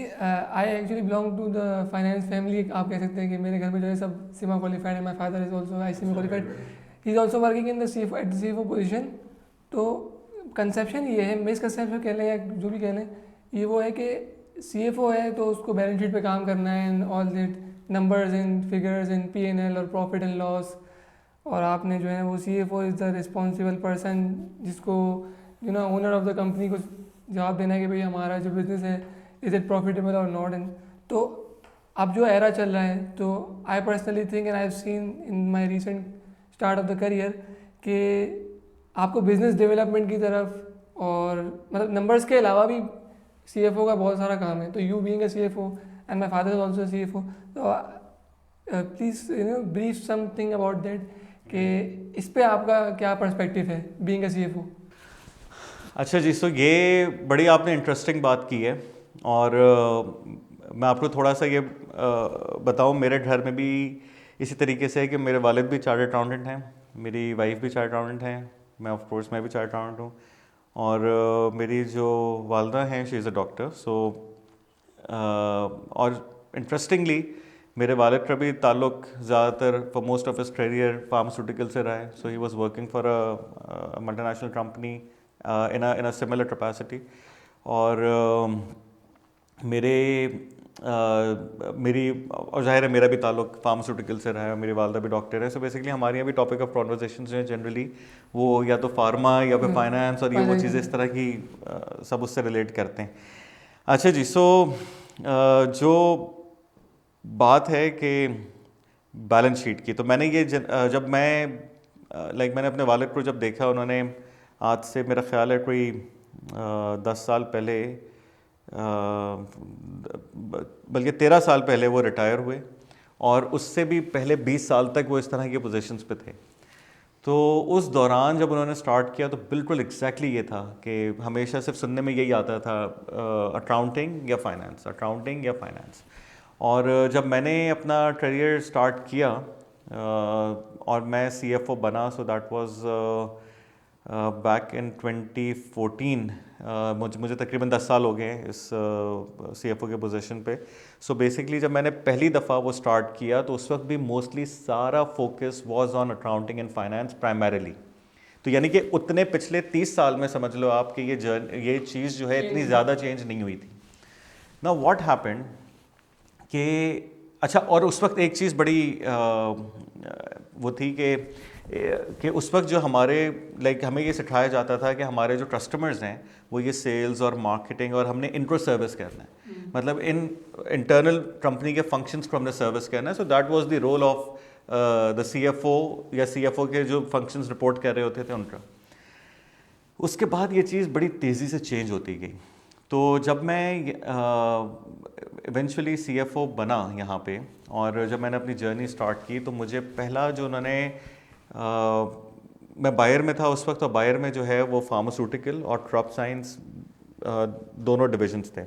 I actually belong to the finance family, आप कह सकते हैं कि मेरे घर में जो है सब सीमा क्वालिफाइड है। My father is also I C qualified, he is also working in the C at the CFO position. तो कंसेप्शन ये है, मिसकंसेप्शन कह लें या जो भी कह लें, ये वो है कि CFO है तो उसको बैलेंस शीट पे काम करना है and all that, numbers and figures and P&L और प्रॉफिट एंड लॉस। और आपने जो है वो CFO is the responsible person जिसको ओनर ऑफ द कंपनी को जवाब देना है कि भाई हमारा जो बिज़नेस है इज़ इट प्रॉफिटेबल और नॉट। एंड तो अब जो एरा चल रहा है, तो I personally think and I have seen in my recent start of the career कि आपको बिजनेस डेवलपमेंट की तरफ और मतलब नंबर्स के अलावा भी CFO का बहुत सारा काम है। तो you being a CFO and my father is also CFO, तो please brief something about that कि इस पे आपका क्या पर्सपेक्टिव है बीइंग अ CFO। अच्छा जी, सो ये बड़ी आपने इंटरेस्टिंग बात की है। और मैं आपको थोड़ा सा ये बताऊं, मेरे घर में भी इसी तरीके से है कि मेरे वालिद भी चार्टर्ड अकाउंटेंट हैं, मेरी वाइफ भी चार्टर्ड अकाउंटेंट हैं, मैं भी चार्टर्ड अकाउंटेंट हूँ। और मेरी जो वालदा हैं she is a doctor. So और इंटरेस्टिंगली मेरे वालिद का भी ताल्लुक ज़्यादातर for most of his career pharmaceutical से रहा है। So he was working for a multinational company in a similar capacity. और मेरे मेरी और ज़ाहिर है मेरा भी ताल्लुक फार्मास्यूटिकल से रहा है, मेरी वालदा भी डॉक्टर है। सो बेसिकली हमारे यहाँ भी टॉपिक ऑफ कॉन्वर्जेशन जो है जनरली वो या तो फार्मा या फिर फाइनेंस और ये वो चीज़ें इस तरह की सब उससे रिलेट करते हैं। अच्छा जी, सो जो बात है कि बैलेंस शीट की, तो मैंने ये जब मैंने अपने वालिद को जब देखा, उन्होंने आज से मेरा ख्याल है कोई 10 साल पहले, बल्कि 13 साल पहले वो रिटायर हुए, और उससे भी पहले 20 साल तक वो इस तरह के पोजीशंस पे थे। तो उस दौरान जब उन्होंने स्टार्ट किया तो बिल्कुल एग्जैक्टली ये था कि हमेशा सिर्फ सुनने में यही आता था, अकाउंटिंग या फाइनेंस, अकाउंटिंग या फाइनेंस। और जब मैंने अपना करियर स्टार्ट किया और मैं CFO बना, सो दैट वाज बैक इन 2014। मुझे तकरीबन 10 साल हो गए इस CFO के पोजीशन पे। सो बेसिकली जब मैंने पहली दफ़ा वो स्टार्ट किया तो उस वक्त भी मोस्टली सारा focus was on accounting and finance primarily. तो यानी कि उतने पिछले 30 साल में समझ लो आप कि ये चीज़ जो है इतनी ज़्यादा चेंज नहीं हुई थी। ना व्हाट हैपेंड कि अच्छा, और उस वक्त एक चीज़ बड़ी वो थी कि उस वक्त जो हमारे हमें ये सिखाया जाता था कि हमारे जो कस्टमर्स हैं वो ये सेल्स और मार्केटिंग, और हमने इनको सर्विस करना है, मतलब इन इंटरनल कंपनी के फंक्शंस को हमने सर्विस करना है। So that was the role of the CFO या CFO के जो फंक्शंस रिपोर्ट कर रहे होते थे उनका। उसके बाद ये चीज़ बड़ी तेज़ी से चेंज होती गई। तो जब मैं इवेंचुअली CFO बना यहाँ पे, और जब मैंने अपनी जर्नी स्टार्ट की, तो मुझे पहला जो उन्होंने मैं बायर में था उस वक्त, और बायर में जो है वो फार्मास्यूटिकल और क्रॉप साइंस दोनों डिविजन्स थे।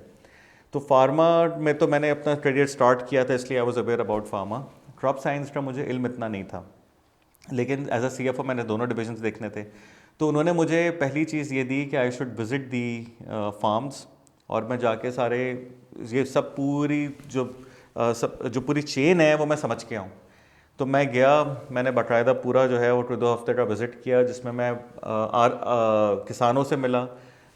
तो फार्मा में तो मैंने अपना करियर स्टार्ट किया था, इसलिए I was aware about pharma. Crop science का मुझे इल्म इतना नहीं था, लेकिन एज अ CFO मैंने दोनों डिविजन्स देखने थे। तो उन्होंने मुझे पहली चीज़ ये दी कि I should visit the farms, और मैं जाके सारे ये सब पूरी जो पूरी चेन है वो मैं समझ के आऊँ। तो मैं गया, मैंने बाकायदा पूरा जो है वो 2 हफ्ते का विज़िट किया, जिसमें मैं किसानों से मिला,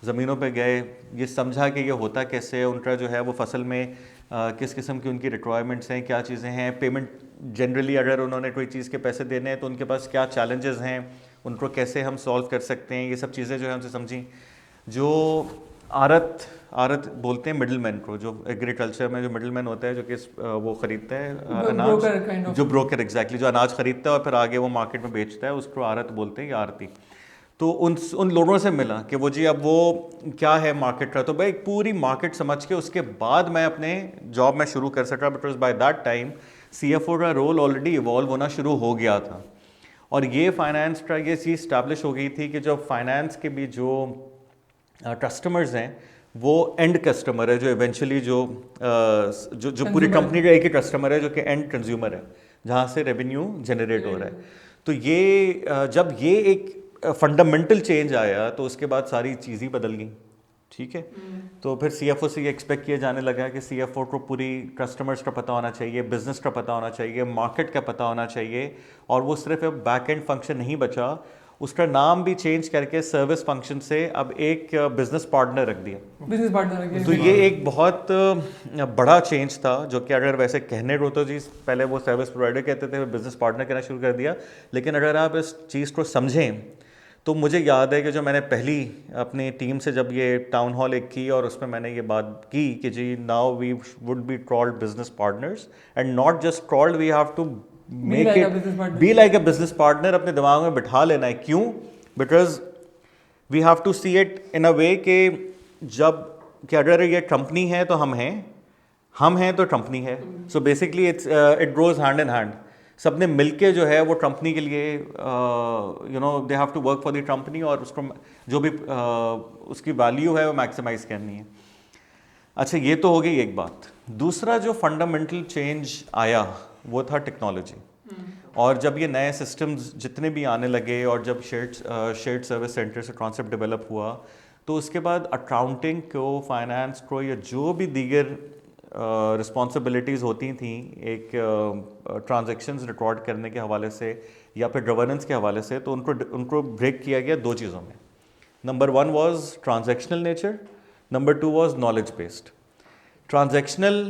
ज़मीनों पे गए, ये समझा कि ये होता कैसे है, उनका जो है वो फसल में किस किस्म की उनकी रिक्वायरमेंट्स हैं, क्या चीज़ें हैं, पेमेंट जनरली अगर उन्होंने कोई चीज़ के पैसे देने हैं तो उनके पास क्या चैलेंजेस हैं, उनको कैसे हम सॉल्व कर सकते हैं, ये सब चीज़ें जो है हमसे समझी। जो आरत आरत बोलते हैं मिडिल मैन को, जो एग्रीकल्चर में जो मिडिल मैन होता है, जो कि वो ख़रीदता है अनाज, ब्रोकर काइंड ऑफ। जो ब्रोकर एग्जैक्टली जो अनाज खरीदता है और फिर आगे वो मार्केट में बेचता है, उसको आरत बोलते हैं या आरती। तो उन लोगों से मिला कि वो जी अब वो क्या है मार्केट का, तो भाई पूरी मार्केट समझ के उसके बाद मैं अपने जॉब में शुरू कर सका, because by that time CFO का रोल ऑलरेडी इवॉल्व होना शुरू हो गया था। और ये फाइनेंस का ये चीज़ स्टैब्लिश हो गई थी कि जो फाइनेंस के भी जो कस्टमर्स हैं वो एंड कस्टमर है, जो इवेंचुअली जो पूरी कंपनी का एक ही कस्टमर है, जो कि एंड कंज्यूमर है, जहाँ से रेवेन्यू जनरेट हो रहा है। तो ये जब ये एक फंडामेंटल चेंज आया तो उसके बाद सारी चीज़ ही बदल गई। ठीक है। तो फिर CFO से ये एक्सपेक्ट किया जाने लगा कि CFO को पूरी कस्टमर्स का पता होना चाहिए, बिजनेस का पता होना चाहिए, मार्केट का पता होना चाहिए, और वो सिर्फ बैक एंड फंक्शन नहीं बचा, उसका नाम भी चेंज करके सर्विस फंक्शन से अब एक बिजनेस पार्टनर रख दिया। बिजनेस पार्टनर तो ये एक बहुत बड़ा चेंज था, जो कि अगर वैसे कहने को तो जी पहले वो सर्विस प्रोवाइडर कहते थे, बिजनेस पार्टनर कहना शुरू कर दिया, लेकिन अगर आप इस चीज़ को समझें तो मुझे याद है कि जो मैंने पहली अपनी टीम से जब ये टाउन हॉल एक की और उसमें मैंने ये बात की कि जी now we would be called business partners and not just called, we have to make it be like a business partner. अपने दिमाग में बिठा लेना है। क्यों? Because we have to see it in a way कि जब कि अगर ये कंपनी है तो हम हैं तो कंपनी है। So basically it goes hand in hand. सबने मिलके जो है वो कंपनी के लिए they have to work for the company, और उसको जो भी उसकी वैल्यू है वो मैक्सिमाइज करनी है। अच्छा, ये तो हो गई एक बात। दूसरा जो फंडामेंटल चेंज आया वो था टेक्नोलॉजी। और जब ये नए सिस्टम्स जितने भी आने लगे और जब शेयर्ड सर्विस सेंटर से कॉन्सेप्ट डेवलप हुआ, तो उसके बाद अकाउंटिंग को, फाइनेंस को, या जो भी दीगर रिस्पॉन्सिबिलिटीज़ होती थी एक ट्रांजैक्शंस रिकॉर्ड करने के हवाले से या फिर गवर्नेंस के हवाले से, तो उनको ब्रेक किया गया दो चीज़ों में। Number 1 was transactional nature, number 2 was knowledge based. Transactional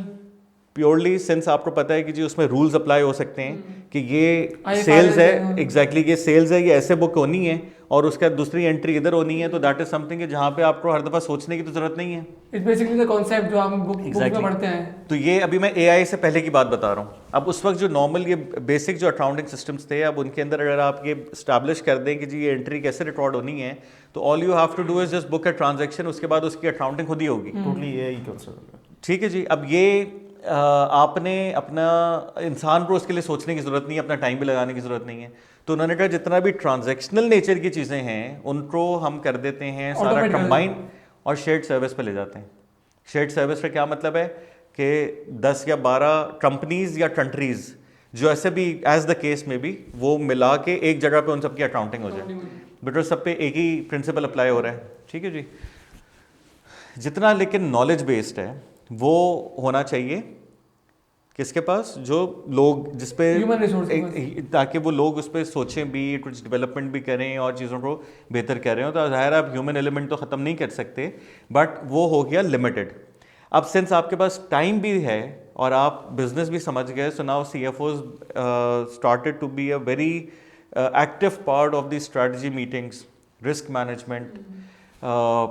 purely since आपको पता है कि जी उसमें रूल्स अप्लाई हो सकते हैं कि ये सेल्स है, एग्जैक्टली ये सेल्स है, ये ऐसे बुक होनी है और उसका दूसरी एंट्री इधर होनी है, तो दैट इज समथिंग कि जहाँ पे आपको हर दफ़ा सोचने की तो जरूरत नहीं है। इट्स बेसिकली द कॉन्सेप्ट जो हम बुक में पढ़ते हैं। तो ये अभी मैं AI से पहले की बात बता रहा हूँ। अब उस वक्त जो नॉर्मल ये बेसिक जो अकाउंटिंग सिस्टम्स थे, अब उनके अंदर अगर आप ये स्टैब्लिश कर दें कि जी ये एंट्री कैसे रिकॉर्ड होनी है, तो all you have to do is just book a transaction, उसके बाद उसकी अकाउंटिंग खुद ही होगी। Totally AI concept. ठीक है जी। अब ये आपने अपना इंसान को उसके लिए सोचने की ज़रूरत नहीं है, अपना टाइम भी लगाने की ज़रूरत नहीं है। तो उन्होंने कहा जितना भी ट्रांजैक्शनल नेचर की चीज़ें हैं उनको हम कर देते हैं सारा कंबाइन और शेयर्ड सर्विस पे ले जाते हैं। शेयर्ड सर्विस का क्या मतलब है कि 10 या 12 कंपनीज या कंट्रीज़ जो ऐसे भी एज द केस में भी वो मिला के एक जगह पे उन सबकी अकाउंटिंग हो जाए, बिकॉज सब पे एक ही प्रिंसिपल अप्लाई हो रहा है। ठीक है जी। जितना लेकिन नॉलेज बेस्ड है वो होना चाहिए किसके पास, जो लोग जिस पे ताकि वो लोग उस पर सोचें भी, कुछ डेवलपमेंट भी करें और चीज़ों को बेहतर कर रहे हो। तो ज़ाहिर आप ह्यूमन एलिमेंट तो ख़त्म नहीं कर सकते, बट वो हो गया लिमिटेड। अब सिंस आपके पास टाइम भी है और आप बिजनेस भी समझ गए, so now CFOs started to be a very active part of the strategy meetings, risk management,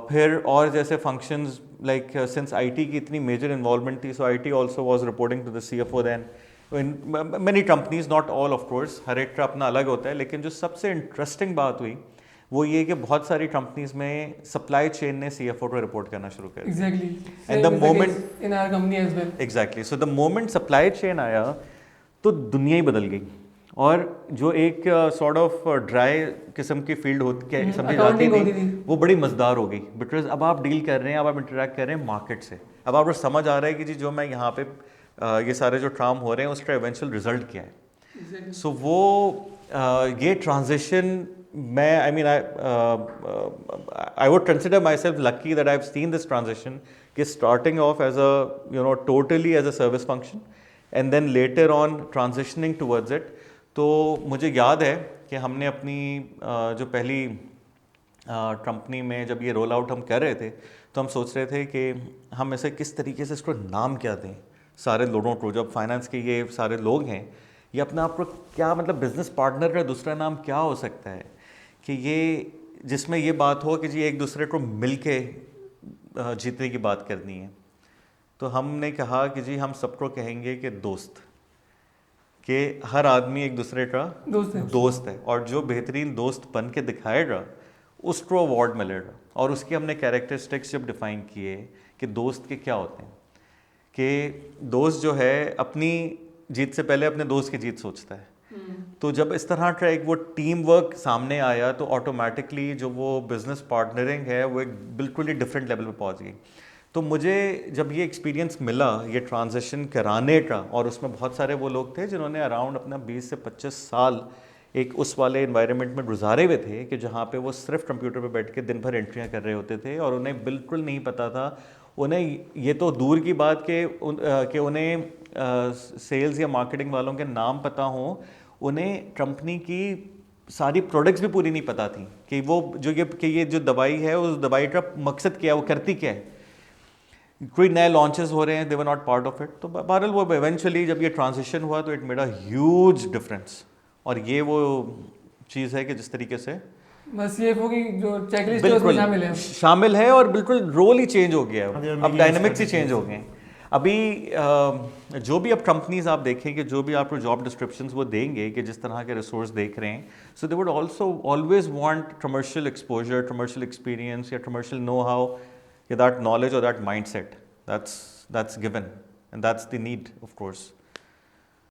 फिर और जैसे फंक्शंस लाइक सिंस IT की इतनी मेजर इन्वॉल्वमेंट थी, so IT also was reporting to the CFO then in many companies, not all of course, हर एक का अपना अलग होता है। लेकिन जो सबसे इंटरेस्टिंग बात हुई वो ये कि बहुत सारी कंपनीज में सप्लाई चेन ने CFO को रिपोर्ट करना शुरू कर दिया। And the moment in our company as well, exactly, so the moment supply chain आया तो दुनिया ही बदल गई। और जो एक सॉर्ट ऑफ ड्राई किस्म की फील्ड होती समझी जाती थी वो बड़ी मज़ेदार हो गई, बिकॉज अब आप डील कर रहे हैं, अब आप इंटरेक्ट कर रहे हैं मार्केट से। अब आपको समझ आ रहा है कि जी जो मैं यहाँ पे ये सारे जो काम हो रहे हैं उसका इवेंचुअल रिजल्ट क्या है। सो वो ये ट्रांजिशन मैं I would consider myself lucky that I have seen this transition कि starting off as a totally as a service function and then later on transitioning towards it. तो मुझे याद है कि हमने अपनी जो पहली कंपनी में जब ये रोल आउट हम कर रहे थे तो हम सोच रहे थे कि हम ऐसे किस तरीके से इसको नाम क्या दें सारे लोगों को। जब फाइनेंस के ये सारे लोग हैं, ये अपने आप को क्या मतलब बिजनेस पार्टनर का दूसरा नाम क्या हो सकता है कि ये जिसमें ये बात हो कि जी एक दूसरे को मिल के जीतने की बात करनी है। तो हमने कहा कि जी हम सबको कहेंगे कि दोस्त, कि हर आदमी एक दूसरे का दोस्त है और जो बेहतरीन दोस्त बन के दिखाएगा उसको अवार्ड मिलेगा। और उसकी हमने कैरेक्टरिस्टिक्स जब डिफ़ाइन किए कि दोस्त के क्या होते हैं, कि दोस्त जो है अपनी जीत से पहले अपने दोस्त की जीत सोचता है। तो जब इस तरह का एक वो टीम वर्क सामने आया तो ऑटोमेटिकली जो वो बिजनेस पार्टनरिंग है वो एक बिल्कुल ही डिफरेंट लेवल पे पहुंच गई। तो मुझे जब ये एक्सपीरियंस मिला ये ट्रांजिशन कराने का, और उसमें बहुत सारे वो लोग थे जिन्होंने अराउंड अपना 20 से 25 साल एक उस वाले इन्वायरमेंट में गुजारे हुए थे कि जहाँ पे वो सिर्फ कंप्यूटर पे बैठ के दिन भर एंट्रियाँ कर रहे होते थे और उन्हें बिल्कुल नहीं पता था, उन्हें ये तो दूर की बात कि उन्हें सेल्स या मार्केटिंग वालों के नाम पता हो, उन्हें कंपनी की सारी प्रोडक्ट्स भी पूरी नहीं पता थी कि वो ये जो दवाई है उस दवाई का मकसद क्या है, वो करती क्या है, कोई नए लॉन्चेस हो रहे हैं, they were not part of it. तो बहरहाल वो इवेंचुअली जब ये ट्रांजिशन हुआ तो it made a huge difference. और ये वो चीज़ है कि जिस तरीके से बस ये वो कि जो चेकलिस्ट है उसमें बिल्कुल शामिल है। शामिल है और बिल्कुल रोल ही चेंज हो गया हाँ, they है, are अब making डायनामिक्स ही strategies. चेंज हो गए हैं। अभी जो भी अब कंपनीज आप देखें कि जो भी आपको जॉब डिस्क्रिप्शंस वो देंगे कि जिस तरह के रिसोर्स देख रहे हैं, so they would also always want commercial exposure, commercial experience या कमर्शियल नो हाउ या दैट नॉलेज और that mindset, that's given and that's the need of course.